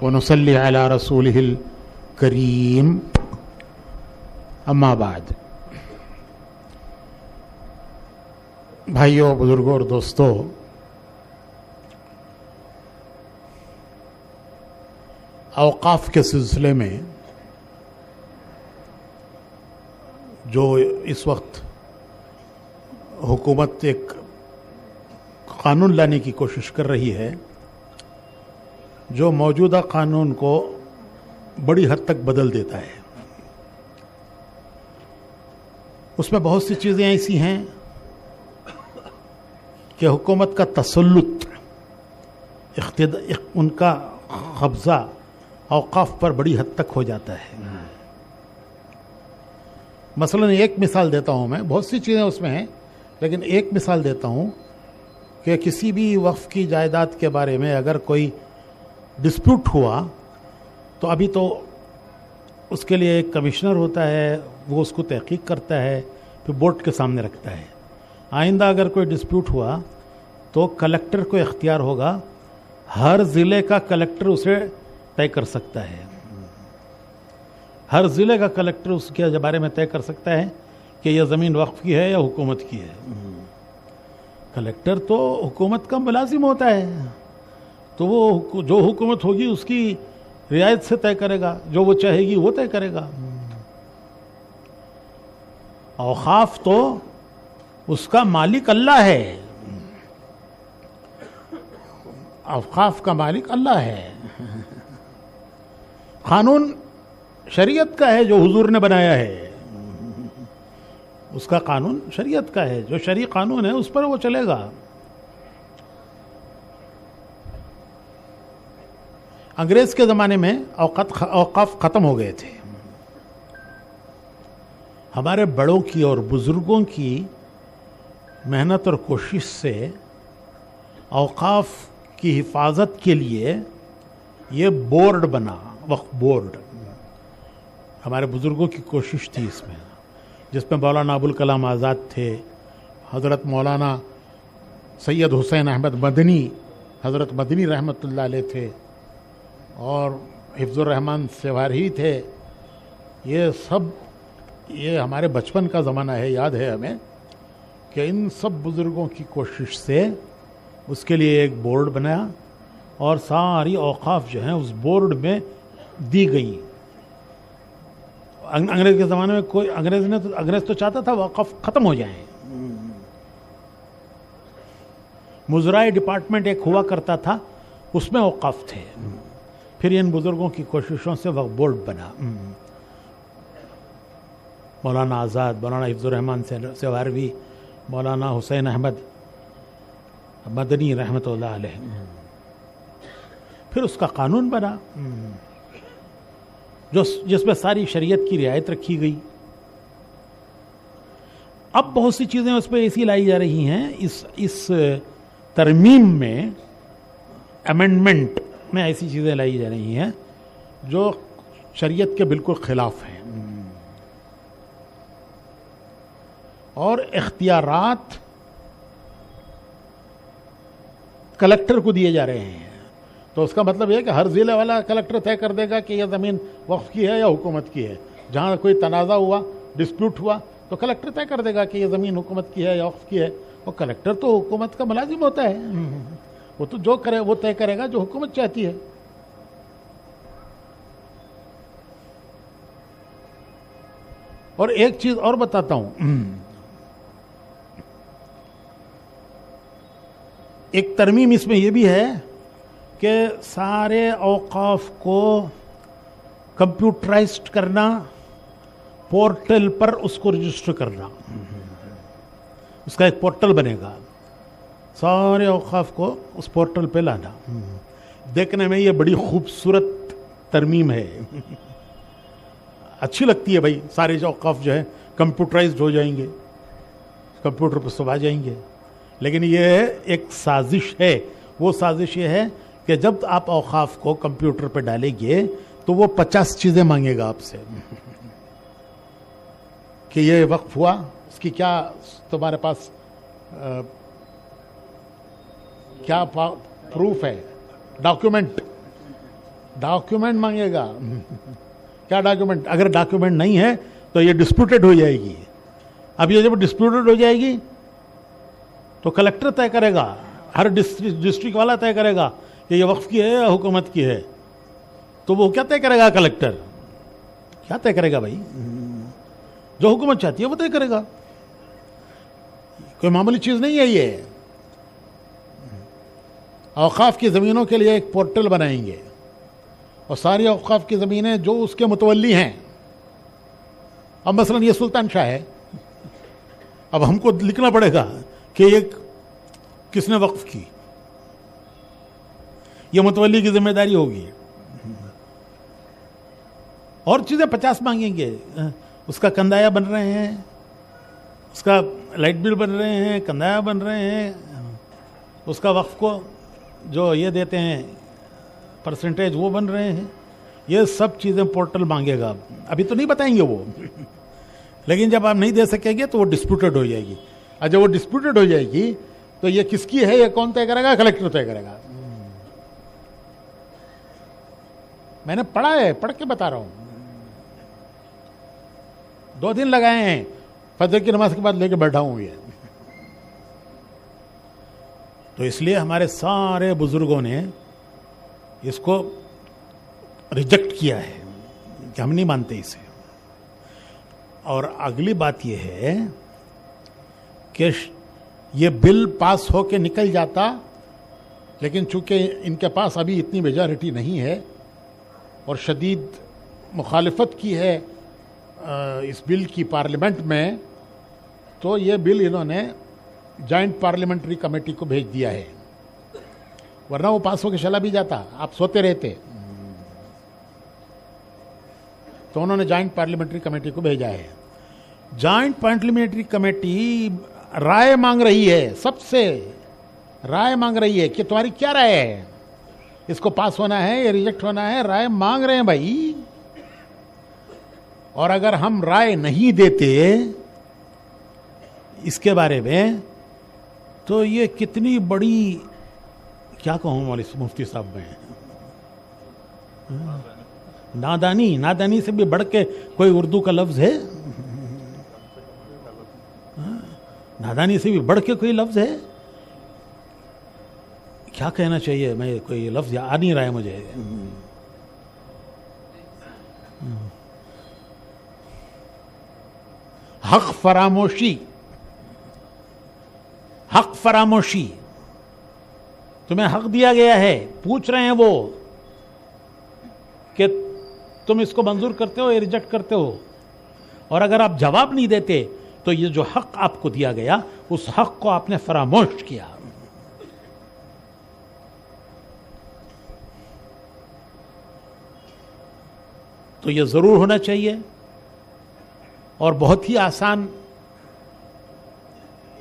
ونصلي على رسوله الكريم اما بعد. بھائیوں، بزرگوں اور دوستوں، اوقاف کے سلسلے میں جو اس وقت حکومت ایک قانون لانے کی کوشش کر رہی ہے، جو موجودہ قانون کو بڑی حد تک بدل دیتا ہے، اس میں بہت سی چیزیں ایسی ہیں کہ حکومت کا تسلط، ان کا قبضہ اوقاف پر بڑی حد تک ہو جاتا ہے. مثلا ایک مثال دیتا ہوں میں، بہت سی چیزیں اس میں ہیں لیکن ایک مثال دیتا ہوں کہ کسی بھی وقف کی جائیداد کے بارے میں اگر کوئی ڈسپیوٹ ہوا تو ابھی تو اس کے لیے ایک کمشنر ہوتا ہے، وہ اس کو تحقیق کرتا ہے، پھر بورڈ کے سامنے رکھتا ہے. آئندہ اگر کوئی ڈسپیوٹ ہوا تو کلکٹر کو اختیار ہوگا، ہر ضلع کا کلکٹر اسے طے کر سکتا ہے. ہر ضلع کا کلکٹر اس کے بارے میں طے کر سکتا ہے کہ یہ زمین وقف کی ہے یا حکومت کی ہے. کلکٹر تو حکومت کا ملازم ہوتا ہے، تو وہ جو حکومت ہوگی اس کی رعایت سے طے کرے گا، جو وہ چاہے گی وہ طے کرے گا. اوقاف تو اس کا مالک اللہ ہے، اوقاف کا مالک اللہ ہے. قانون شریعت کا ہے جو حضور نے بنایا ہے، اس کا قانون شریعت کا ہے، جو شرعی قانون ہے اس پر وہ چلے گا. انگریز کے زمانے میں اوقاف ختم ہو گئے تھے. ہمارے بڑوں کی اور بزرگوں کی محنت اور کوشش سے اوقاف کی حفاظت کے لیے یہ بورڈ بنا، وقف بورڈ. ہمارے بزرگوں کی کوشش تھی اس میں، جس میں مولانا ابوالکلام آزاد تھے، حضرت مولانا سید حسین احمد مدنی، حضرت مدنی رحمۃ اللہ علیہ تھے، اور حفظ الرحمن سیواری تھے. یہ ہمارے بچپن کا زمانہ ہے، یاد ہے ہمیں کہ ان سب بزرگوں کی کوشش سے اس کے لیے ایک بورڈ بنا اور ساری اوقاف جو ہیں اس بورڈ میں دی گئی. انگریز کے زمانے میں کوئی انگریز تو چاہتا تھا وقف ختم ہو جائیں. مزرعہ ڈپارٹمنٹ ایک ہوا کرتا تھا، اس میں اوقاف تھے. پھر ان بزرگوں کی کوششوں سے وقف بورڈ بنا. مولانا آزاد، مولانا حفظ الرحمن سیواروی، مولانا حسین احمد مدنی رحمۃ اللہ علیہ. پھر اس کا قانون بنا جس میں ساری شریعت کی رعایت رکھی گئی. اب بہت سی چیزیں اس پہ ایسی لائی جا رہی ہیں اس ترمیم میں، امینڈمنٹ میں ایسی چیزیں لائی جا رہی ہیں جو شریعت کے بالکل خلاف ہیں، اور اختیارات کلکٹر کو دیے جا رہے ہیں. تو اس کا مطلب یہ ہے کہ ہر ضلع والا کلکٹر طے کر دے گا کہ یہ زمین وقف کی ہے یا حکومت کی ہے. جہاں کوئی تنازع ہوا، ڈسپیوٹ ہوا، تو کلکٹر طے کر دے گا کہ یہ زمین حکومت کی ہے یا وقف کی ہے. اور کلکٹر تو حکومت کا ملازم ہوتا ہے، وہ تو جو کرے وہ طے کرے گا جو حکومت چاہتی ہے. اور ایک چیز اور بتاتا ہوں، ایک ترمیم اس میں یہ بھی ہے کہ سارے اوقاف کو کمپیوٹرائزڈ کرنا، پورٹل پر اس کو رجسٹر کرنا. اس کا ایک پورٹل بنے گا، سارے اوقاف کو اس پورٹل پہ لانا. دیکھنے میں یہ بڑی خوبصورت ترمیم ہے، اچھی لگتی ہے. بھائی سارے جو اوقاف جو ہے کمپیوٹرائزڈ ہو جائیں گے، کمپیوٹر پہ سب آ جائیں گے. لیکن یہ ایک سازش ہے. وہ سازش یہ ہے کہ جب آپ اوقاف کو کمپیوٹر پہ ڈالیں گے تو وہ 50 چیزیں مانگے گا آپ سے کہ یہ وقف ہوا، اس کی کیا تمہارے پاس کیا پروف ہے، ڈاکیومنٹ، डॉक्यूमेंट मांगेगा। क्या डॉक्यूमेंट? अगर डॉक्यूमेंट नहीं है तो ये डिस्प्यूटेड हो जाएगी। अब ये जब डिस्प्यूटेड हो जाएगी तो कलेक्टर तय करेगा, हर डिस्ट्रिक्ट वाला तय करेगा कि ये वक्फ की है या हुकूमत की है। तो वो क्या तय करेगा? कलेक्टर क्या तय करेगा भाई? जो हुकूमत चाहती है वो तय करेगा। कोई मामूली चीज नहीं है ये। औकाफ की ज़मीनों के लिए एक पोर्टल बनाएंगे और सारी औकाफ की ज़मीनें जो उसके मुतवल्ली हैं, अब मसलन ये सुल्तान शाह है, अब हमको लिखना पड़ेगा कि ये किसने वक्फ की, ये मुतवल्ली की जिम्मेदारी होगी। और चीज़ें 50 मांगेंगे, उसका कंदाया बन रहे हैं, उसका लाइट बिल बन रहे हैं, कंदाया बन रहे हैं, उसका वक्फ को जो ये देते हैं परसेंटेज वो बन रहे हैं। ये सब चीज़ें पोर्टल मांगेगा। अभी तो नहीं बताएंगे वो लेकिन जब आप नहीं दे सकेंगे तो वो डिस्प्यूटेड हो जाएगी। और जब वो डिस्प्यूटेड हो जाएगी तो ये किसकी है, ये कौन तय करेगा? कलेक्टर तय करेगा। मैंने पढ़ा है, पढ़ के बता रहा हूं। 2 दिन लगाए हैं, फजर की नमाज के बाद लेके बैठा हूं ये। तो इसलिए हमारे सारे बुजुर्गों ने इसको रिजेक्ट किया है कि हम नहीं मानते इसे। और अगली बात यह है कि ये बिल पास होके निकल जाता, लेकिन चूंकि इनके पास अभी इतनी मेजॉरिटी नहीं है और शदीद मुखालिफत की है इस बिल की पार्लियामेंट में, तो ये बिल इन्होंने जॉइंट पार्लियामेंट्री कमेटी को भेज दिया है, वरना वो पास होकर चला भी जाता, आप सोते रहते। तो उन्होंने जॉइंट पार्लियामेंट्री कमेटी को भेजा है। जॉइंट पार्लियामेंट्री कमेटी राय मांग रही है, सबसे राय मांग रही है कि तुम्हारी क्या राय है, इसको पास होना है या रिजेक्ट होना है। राय मांग रहे हैं भाई। और अगर हम राय नहीं देते इसके बारे में तो ये कितनी बड़ी, क्या कहूं मौलवी मुफ्ती साहब में, नादानी से भी बढ़ के कोई उर्दू का लफ्ज है? नादानी से भी बढ़ के कोई लफ्ज है? क्या कहना चाहिए, मैं कोई लफ्ज आ नहीं रहा है मुझे। हक फरामोशी, हक फरामोशी, तुम्हें हक दिया गया है, पूछ रहे हैं वो कि तुम इसको मंजूर करते हो या रिजेक्ट करते हो। और अगर आप जवाब नहीं देते तो ये जो हक आपको दिया गया, उस हक को आपने फरामोश किया। तो ये जरूर होना चाहिए। और बहुत ही आसान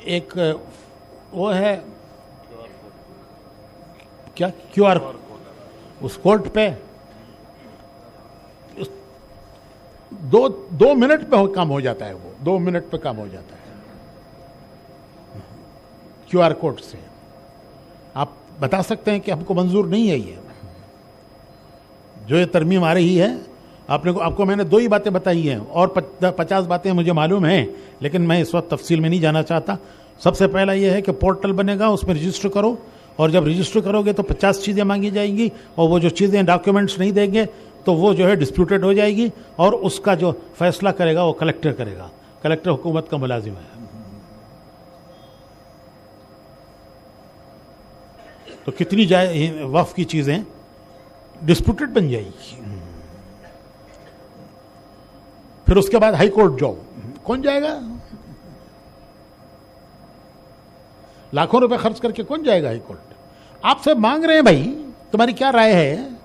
एक वो है, क्या QR, उस कोड पे 2 मिनट पे काम हो जाता है। वो 2 मिनट पे काम हो जाता है QR कोड से। आप बता सकते हैं कि हमको मंजूर नहीं है ये जो ये तरमीम आ रही है। आपको मैंने 2 ही बातें बताई हैं और 50 बातें मुझे मालूम हैं, लेकिन मैं इस वक्त तफसील में नहीं जाना चाहता। सबसे पहला ये है कि पोर्टल बनेगा, उसमें रजिस्टर करो, और जब रजिस्टर करोगे तो 50 चीज़ें मांगी जाएंगी, और वो जो चीज़ें डॉक्यूमेंट्स नहीं देंगे तो वो जो है डिस्प्यूटेड हो जाएगी, और उसका जो फैसला करेगा वो कलेक्टर करेगा। कलेक्टर हुकूमत का मुलाजिम है। तो कितनी वक्फ की चीज़ें डिस्प्यूटेड बन जाएगी। फिर उसके बाद हाई कोर्ट जाओ, कौन जाएगा? लाखों रुपए खर्च करके कौन जाएगा हाई कोर्ट? आपसे मांग रहे हैं भाई, तुम्हारी क्या राय है?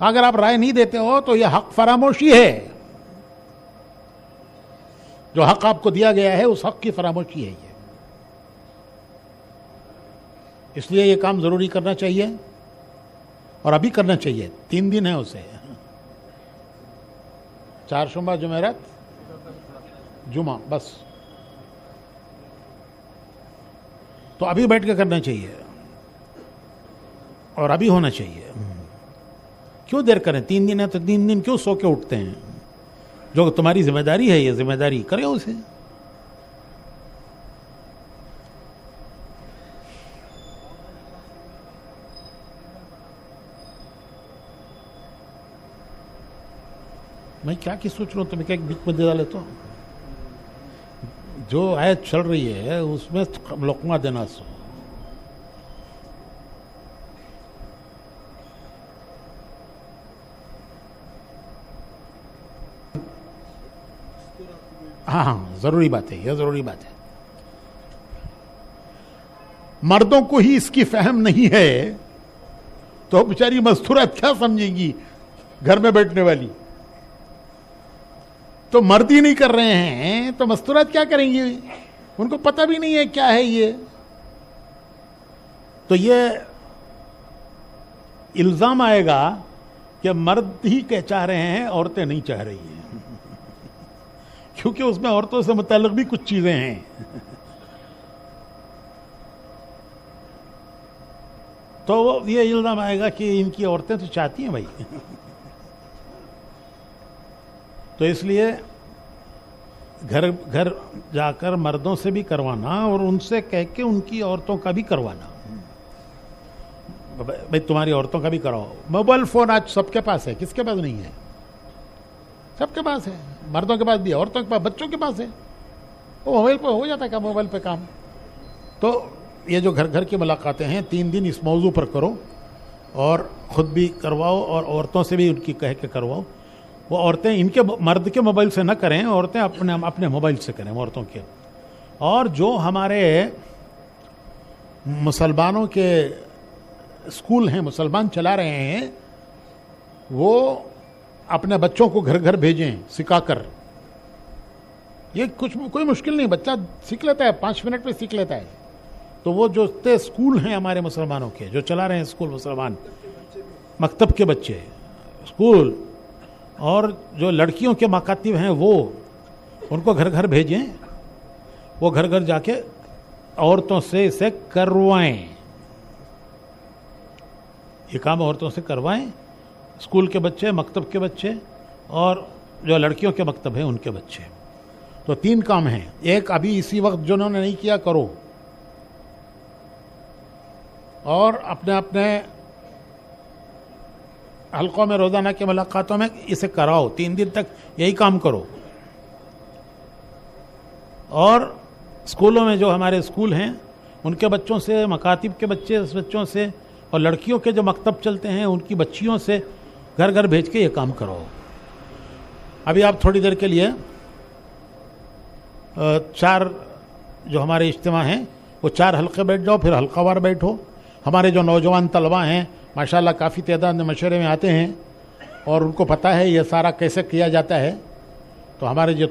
अगर आप राय नहीं देते हो तो यह हक फरामोशी है। जो हक आपको दिया गया है उस हक की फरामोशी है ये। इसलिए ये काम जरूरी करना चाहिए, और अभी करना चाहिए। 3 दिन है उसे, 4 सोमवार, जुमेरात, जुमा, बस। तो अभी बैठ के करना चाहिए और अभी होना चाहिए। क्यों देर करें? 3 दिन है तो 3 दिन क्यों सो के उठते हैं? जो तुम्हारी जिम्मेदारी है, ये जिम्मेदारी करो उसे। मैं क्या की सोच रहा हूँ, तुम्हें क्या बीच में दे डाले? तो जो आयत चल रही है उसमें लुक़मा देना सो। हाँ, जरूरी बात है, यह जरूरी बात है। मर्दों को ही इसकी फहम नहीं है तो बेचारी मस्तूरात क्या समझेंगी घर में बैठने वाली? तो मर्द ही नहीं कर रहे हैं तो मस्तूरात क्या करेंगी? उनको पता भी नहीं है क्या है ये। तो ये इल्जाम आएगा कि मर्द ही चाह रहे हैं, औरतें नहीं चाह रही हैं, क्योंकि उसमें औरतों से मुताल्लिक भी कुछ चीजें हैं। तो ये इल्जाम आएगा कि इनकी औरतें तो चाहती हैं भाई। तो इसलिए घर घर जाकर मर्दों से भी करवाना और उनसे कह के उनकी औरतों का भी करवाना। भाई तुम्हारी औरतों का भी कराओ। मोबाइल फोन आज सबके पास है, किसके पास नहीं है? सबके पास है, मर्दों के पास भी है, औरतों के पास, बच्चों के पास है। वो मोबाइल पर हो जाता है, मोबाइल पे काम। तो ये जो घर घर की मुलाकातें हैं 3 दिन इस मौजू पर करो और ख़ुद भी करवाओ और औरतों से भी उनकी कह के करवाओ। वो औरतें इनके मर्द के मोबाइल से न करें, औरतें अपने मोबाइल से करें औरतों के। और जो हमारे मुसलमानों के स्कूल हैं, मुसलमान चला रहे हैं, वो अपने बच्चों को घर घर भेजें सिखाकर। ये कोई मुश्किल नहीं, बच्चा सीख लेता है, 5 मिनट में सीख लेता है। तो वो जो स्कूल हैं हमारे मुसलमानों के, जो चला रहे हैं स्कूल मुसलमान, मकतब के बच्चे स्कूल, और जो लड़कियों के मकातिब हैं वो, उनको घर घर भेजें। वो घर घर जाके औरतों से इसे करवाएं, ये काम औरतों से करवाएं। स्कूल के बच्चे, मकतब के बच्चे और जो लड़कियों के मकतब हैं उनके बच्चे। तो 3 काम हैं। एक अभी इसी वक्त जो उन्होंने नहीं किया करो, और अपने अपने हल्कों में रोज़ाना की मुलाकातों में इसे कराओ। 3 दिन तक यही काम करो। और स्कूलों में जो हमारे स्कूल हैं उनके बच्चों से, मकातिब के बच्चों से, और लड़कियों के जो मकतब चलते हैं उनकी बच्चियों से घर घर भेज के ये काम करो। अभी आप थोड़ी देर के लिए 4 जो हमारे इज्तिमा हैं वो 4 हल्के बैठ जाओ, फिर हल्कावार बैठो। हमारे जो नौजवान तलबा हैं माशाल्लाह काफ़ी तादाद में मशवरे में आते हैं और उनको पता है ये सारा कैसे किया जाता है। तो हमारे जो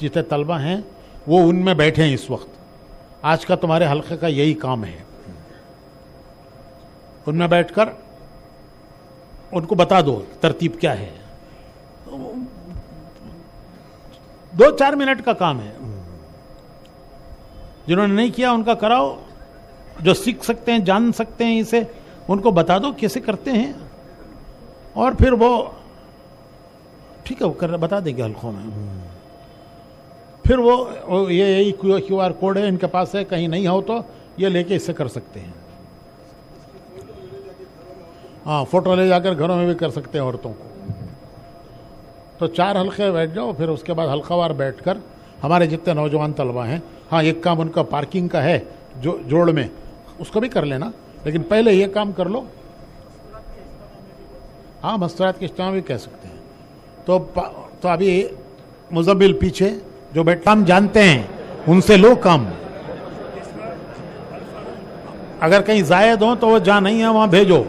जितने तलबा हैं वो उनमें बैठे हैं इस वक्त। आज का तुम्हारे हल्के का यही काम है। उनमें बैठकर उनको बता दो तरतीब क्या है। 2-4 मिनट का काम है। जिन्होंने नहीं किया उनका कराओ। जो सीख सकते हैं, जान सकते हैं इसे, उनको बता दो कैसे करते हैं, और फिर वो ठीक है वो बता देंगे हल्कों में। फिर वो यही QR कोड है इनके पास है, कहीं नहीं हो तो ये लेके इससे कर सकते हैं। हाँ, फोटो ले जाकर घरों में भी कर सकते हैं औरतों को। तो 4 हल्के बैठ जाओ, फिर उसके बाद हल्कावार बैठकर हमारे जितने नौजवान तलबा हैं, हाँ एक काम उनका पार्किंग का है जो जोड़ में, उसको भी कर लेना, लेकिन पहले ये काम कर लो। हाँ, मस्तूरात के इज्तिमा भी कह सकते हैं। तो अभी मुज़म्मिल पीछे जो बैठ काम जानते हैं उनसे लो काम। अगर कहीं ज़ायद हो तो वो जहाँ नहीं है वहाँ भेजो।